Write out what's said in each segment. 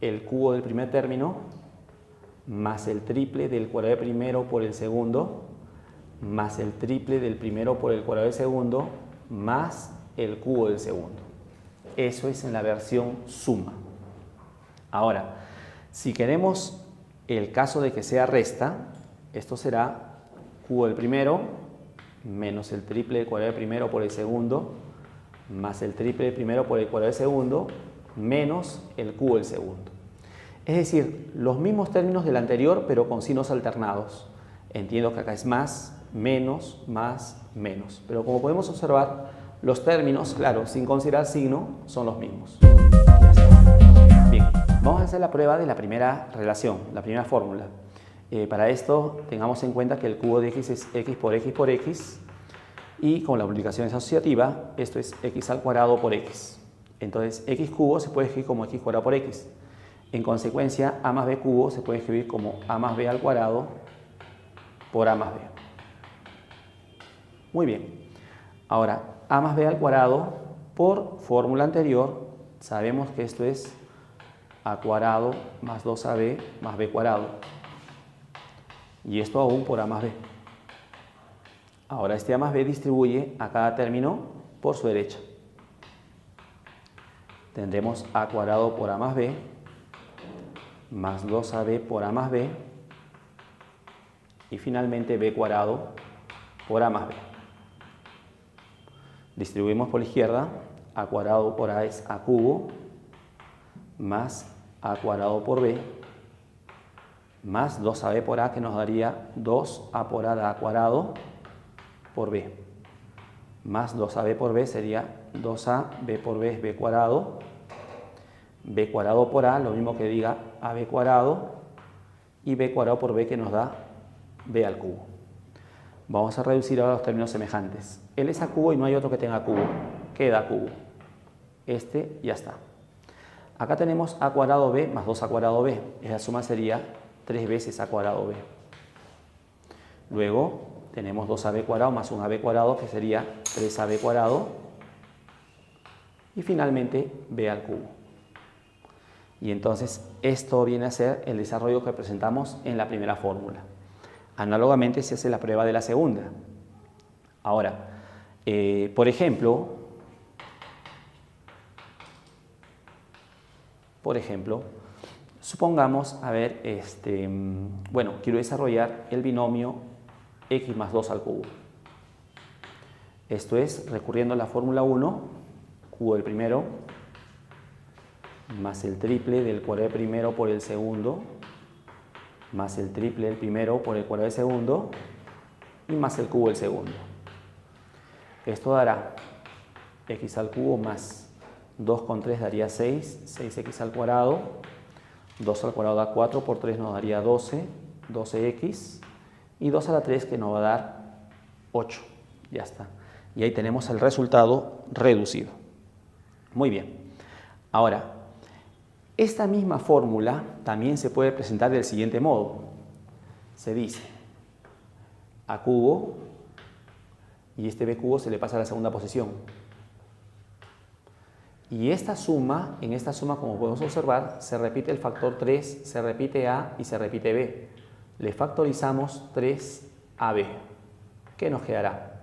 el cubo del primer término más el triple del cuadrado de primero por el segundo más el triple del primero por el cuadrado del segundo más el cubo del segundo. Eso es en la versión suma. Ahora, si queremos el caso de que sea resta, esto será cubo del primero menos el triple del cuadrado del primero por el segundo más el triple del primero por el cuadrado del segundo menos el cubo del segundo. Es decir, los mismos términos del anterior, pero con signos alternados. Entiendo que acá es más, menos, pero como podemos observar, los términos, claro, sin considerar signo, son los mismos. Bien, vamos a hacer la prueba de la primera relación, la primera fórmula. Para esto, tengamos en cuenta que el cubo de x es x por x por x, y con la multiplicación asociativa, esto es x al cuadrado por x. Entonces, x cubo se puede escribir como x cuadrado por x. En consecuencia, a más b cubo se puede escribir como a más b al cuadrado por a más b. Muy bien. Ahora, a más b al cuadrado por fórmula anterior, sabemos que esto es a cuadrado más 2ab más b cuadrado. Y esto aún por a más b. Ahora, este a más b distribuye a cada término por su derecha. Tendremos a cuadrado por a más b más 2ab por a más b y finalmente b cuadrado por a más b. Distribuimos por la izquierda, a cuadrado por a es a cubo más a cuadrado por b más 2ab por a, que nos daría 2a por a da cuadrado por b, más 2ab por b sería 2a, b por b es b cuadrado por a, lo mismo que diga ab cuadrado, y b cuadrado por b, que nos da b al cubo. Vamos a reducir ahora los términos semejantes. L es a cubo y no hay otro que tenga cubo. Queda a cubo. Este ya está. Acá tenemos a cuadrado b más 2a cuadrado b. Esa suma sería 3 veces a cuadrado b. Luego tenemos 2ab cuadrado más 1ab cuadrado, que sería 3ab cuadrado. Y finalmente b al cubo. Y entonces esto viene a ser el desarrollo que presentamos en la primera fórmula. Análogamente se hace la prueba de la segunda. Ahora, por ejemplo, supongamos, bueno, quiero desarrollar el binomio x más 2 al cubo. Esto es, recurriendo a la fórmula 1, cubo del primero más el triple del cuadrado del primero por el segundo más el triple del primero por el cuadrado del segundo y más el cubo del segundo. Esto dará x al cubo más 2 con 3 daría 6, 6x al cuadrado, 2 al cuadrado da 4, por 3 nos daría 12, 12x, y 2 a la 3 que nos va a dar 8. Ya está. Y ahí tenemos el resultado reducido. Muy bien. Ahora, esta misma fórmula también se puede presentar del siguiente modo. Se dice a cubo y este b cubo se le pasa a la segunda posición. Y esta suma, en esta suma, como podemos observar, se repite el factor 3, se repite a y se repite b. Le factorizamos 3ab. ¿Qué nos quedará?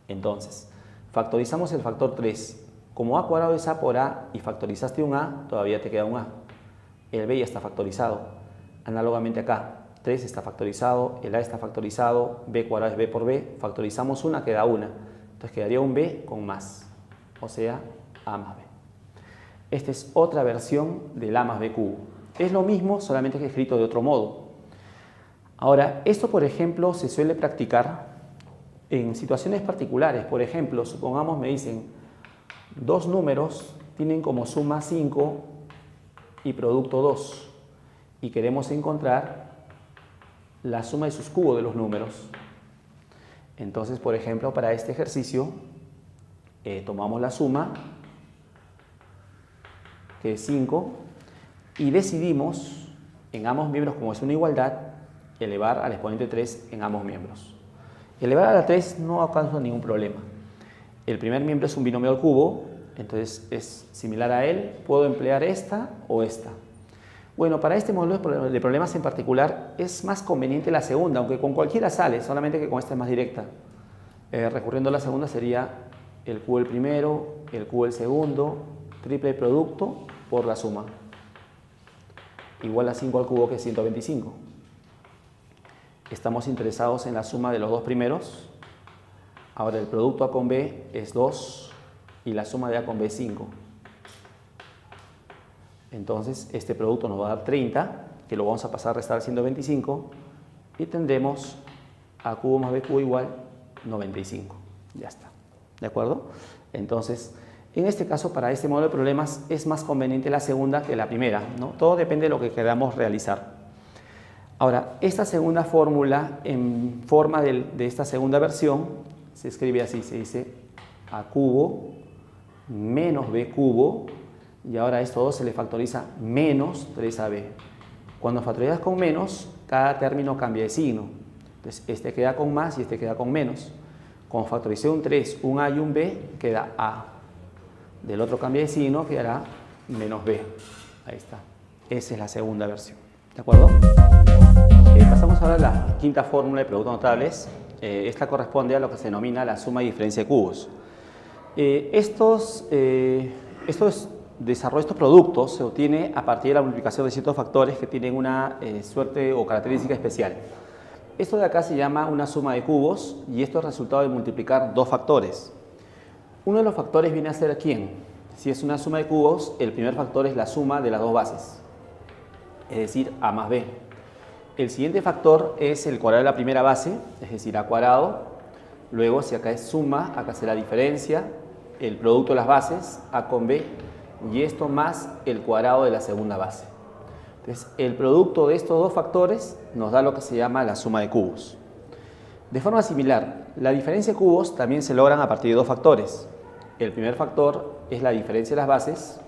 Entonces, factorizamos el factor 3. Como a cuadrado es a por a y factorizaste un a, todavía te queda un a. El b ya está factorizado. Análogamente acá, 3 está factorizado, el a está factorizado, b cuadrado es b por b, factorizamos una, queda una. Entonces quedaría un b con más, o sea, a más b. Esta es otra versión del a más b cubo. Es lo mismo, solamente que escrito de otro modo. Ahora, esto por ejemplo se suele practicar en situaciones particulares. Por ejemplo, supongamos me dicen, dos números tienen como suma 5 y producto 2 y queremos encontrar la suma de sus cubos de los números. Entonces, por ejemplo, para este ejercicio tomamos la suma, que es 5, y decidimos en ambos miembros, como es una igualdad, elevar al exponente 3 en ambos miembros. Elevar a la 3 no causa ningún problema. El primer miembro es un binomio al cubo, entonces es similar a él. Puedo emplear esta o esta. Bueno, para este modelo de problemas en particular es más conveniente la segunda, aunque con cualquiera sale, solamente que con esta es más directa. Recurriendo a la segunda sería el cubo del primero, el cubo del segundo, triple producto por la suma. Igual a 5 al cubo, que es 125. Estamos interesados en la suma de los dos primeros. Ahora el producto A con B es 2 y la suma de A con B es 5. Entonces este producto nos va a dar 30, que lo vamos a pasar a restar 125 y tendremos A cubo más B cubo igual 95. Ya está. ¿De acuerdo? Entonces, en este caso, para este modelo de problemas es más conveniente la segunda que la primera, ¿no? Todo depende de lo que queramos realizar. Ahora, esta segunda fórmula, en forma de esta segunda versión, se escribe así, se dice A cubo menos B cubo, y ahora a esto 2 se le factoriza menos 3AB. Cuando factorizas con menos, cada término cambia de signo. Entonces, este queda con más y este queda con menos. Cuando factoricé un 3, un A y un B, queda A. Del otro cambia de signo, quedará menos B. Ahí está. Esa es la segunda versión. ¿De acuerdo? Pasamos ahora a la quinta fórmula de productos notables. Esta corresponde a lo que se denomina la suma y diferencia de cubos. Estos productos se obtiene a partir de la multiplicación de ciertos factores que tienen una suerte o característica especial. Esto de acá se llama una suma de cubos y esto es el resultado de multiplicar dos factores. Uno de los factores viene a ser ¿quién? Si es una suma de cubos, el primer factor es la suma de las dos bases, es decir, A más B. El siguiente factor es el cuadrado de la primera base, es decir, A cuadrado. Luego, si acá es suma, acá será diferencia, el producto de las bases, A con B, y esto más el cuadrado de la segunda base. Entonces, el producto de estos dos factores nos da lo que se llama la suma de cubos. De forma similar, la diferencia de cubos también se logran a partir de dos factores. El primer factor es la diferencia de las bases.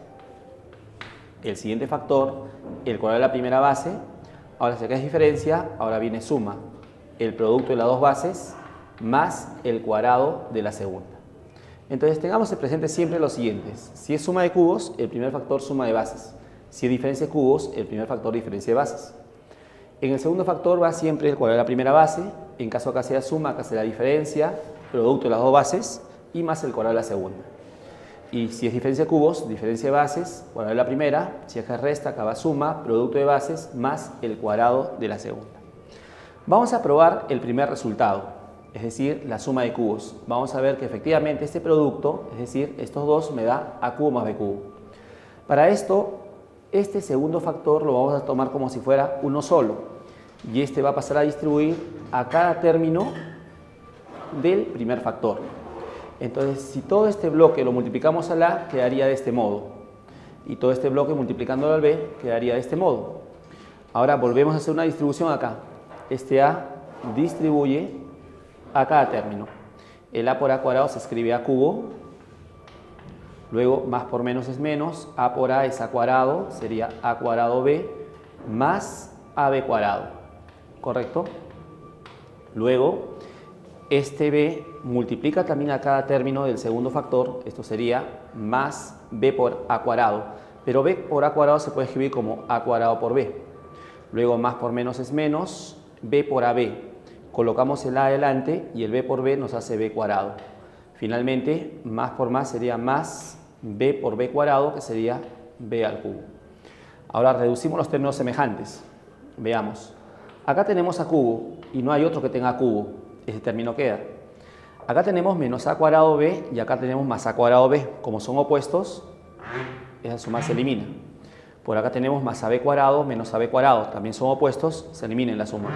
El siguiente factor, el cuadrado de la primera base. Ahora, si acá es diferencia, ahora viene suma. El producto de las dos bases más el cuadrado de la segunda. Entonces, tengamos presente siempre los siguientes. Si es suma de cubos, el primer factor suma de bases. Si es diferencia de cubos, el primer factor diferencia de bases. En el segundo factor va siempre el cuadrado de la primera base. En caso acá sea suma, acá será diferencia, producto de las dos bases y más el cuadrado de la segunda. Y si es diferencia de cubos, diferencia de bases, cuadrado de la primera. Si acá es resta, acá va suma, producto de bases más el cuadrado de la segunda. Vamos a probar el primer resultado, es decir, la suma de cubos. Vamos a ver que efectivamente este producto, es decir, estos dos me da A cubo más B cubo. Para esto, este segundo factor lo vamos a tomar como si fuera uno solo. Y este va a pasar a distribuir a cada término del primer factor. Entonces, si todo este bloque lo multiplicamos al A, quedaría de este modo. Y todo este bloque multiplicándolo al B, quedaría de este modo. Ahora volvemos a hacer una distribución acá. Este A distribuye a cada término. El A por A cuadrado se escribe A cubo. Luego, más por menos es menos. A por A es A cuadrado, sería A cuadrado B más AB cuadrado. ¿Correcto? Luego, este B multiplica también a cada término del segundo factor. Esto sería más B por A cuadrado. Pero B por A cuadrado se puede escribir como A cuadrado por B. Luego, más por menos es menos. B por AB. Colocamos el A adelante y el B por B nos hace B cuadrado. Finalmente, más por más sería más B por B cuadrado, que sería B al cubo. Ahora reducimos los términos semejantes. Veamos. Acá tenemos A cubo y no hay otro que tenga A cubo. Ese término queda. Acá tenemos menos A cuadrado B y acá tenemos más A cuadrado B. Como son opuestos, esa suma se elimina. Por acá tenemos más AB cuadrado menos AB cuadrado. También son opuestos, se elimina en la suma.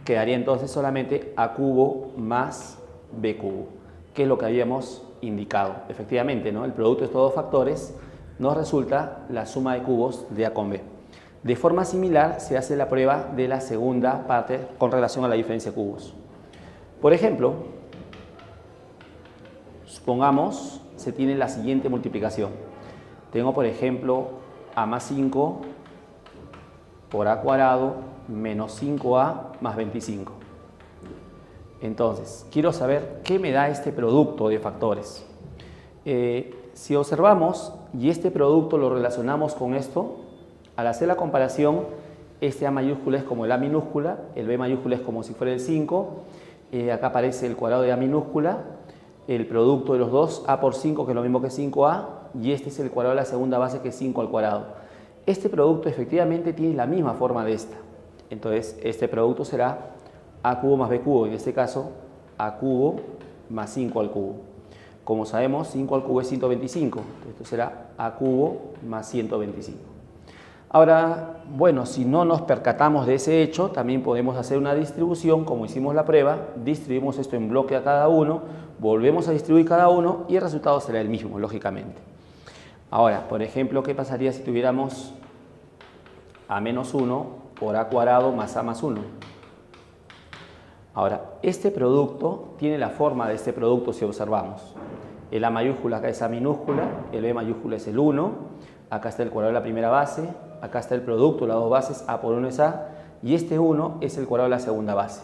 Quedaría entonces solamente A cubo más B cubo, que es lo que habíamos indicado. Efectivamente, ¿no? El producto de estos dos factores nos resulta la suma de cubos de A con B. De forma similar se hace la prueba de la segunda parte con relación a la diferencia de cubos. Por ejemplo, supongamos se tiene la siguiente multiplicación. Tengo, por ejemplo, A más 5 por A cuadrado menos 5A más 25. Entonces, quiero saber qué me da este producto de factores. Si observamos y este producto lo relacionamos con esto, Al hacer la comparación, este A mayúscula es como el A minúscula, el B mayúscula es como si fuera el 5, acá aparece el cuadrado de A minúscula, el producto de los dos, A por 5, que es lo mismo que 5A, y este es el cuadrado de la segunda base, que es 5 al cuadrado. Este producto efectivamente tiene la misma forma de esta. Entonces, este producto será A cubo más B cubo, en este caso, A cubo más 5 al cubo. Como sabemos, 5 al cubo es 125, esto será A cubo más 125. Ahora, bueno, si no nos percatamos de ese hecho, también podemos hacer una distribución, como hicimos la prueba, distribuimos esto en bloque a cada uno, volvemos a distribuir cada uno y el resultado será el mismo, lógicamente. Ahora, por ejemplo, ¿qué pasaría si tuviéramos A menos 1 por A cuadrado más A más 1? Ahora, este producto tiene la forma de este producto si observamos. El A mayúscula acá es A minúscula, el B mayúscula es el 1, acá está el cuadrado de la primera base, acá está el producto, las dos bases, A por 1 es A, y este 1 es el cuadrado de la segunda base.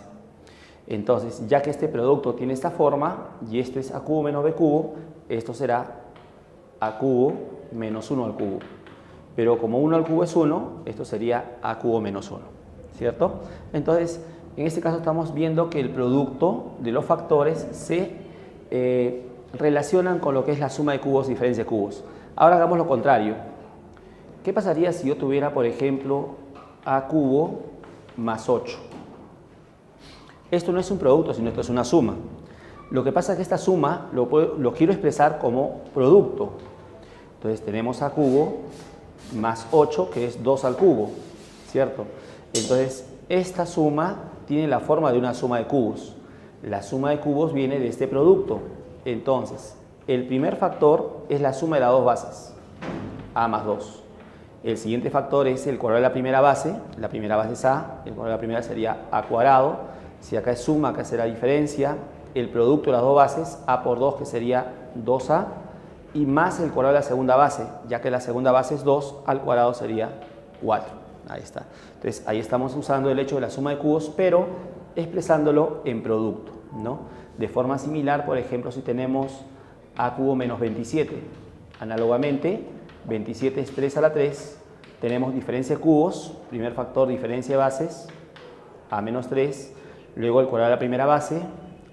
Entonces, ya que este producto tiene esta forma, y esto es A cubo menos B cubo, esto será A cubo menos 1 al cubo. Pero como 1 al cubo es 1, esto sería A cubo menos 1, ¿cierto? Entonces, en este caso estamos viendo que el producto de los factores se relacionan con lo que es la suma de cubos, diferencia de cubos. Ahora hagamos lo contrario. ¿Qué pasaría si yo tuviera, por ejemplo, A cubo más 8? Esto no es un producto, sino esto es una suma. Lo que pasa es que esta suma lo quiero expresar como producto. Entonces tenemos A cubo más 8, que es 2 al cubo, ¿cierto? Entonces, esta suma tiene la forma de una suma de cubos. La suma de cubos viene de este producto. Entonces, el primer factor es la suma de las dos bases, A más 2. El siguiente factor es el cuadrado de la primera base es A, el cuadrado de la primera sería A cuadrado. Si acá es suma, acá será diferencia. El producto de las dos bases, A por 2, que sería 2A, y más el cuadrado de la segunda base, ya que la segunda base es 2, al cuadrado sería 4. Ahí está. Entonces, ahí estamos usando el hecho de la suma de cubos, pero expresándolo en producto, ¿no? De forma similar, por ejemplo, si tenemos A cubo menos 27, análogamente, 27 es 3 a la 3, tenemos diferencia de cubos, primer factor, diferencia de bases, A menos 3, luego el cuadrado de la primera base,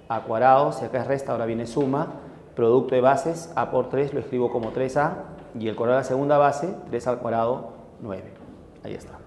A cuadrado, si acá es resta, ahora viene suma, producto de bases, A por 3, lo escribo como 3A, y el cuadrado de la segunda base, 3 al cuadrado, 9. Ahí está.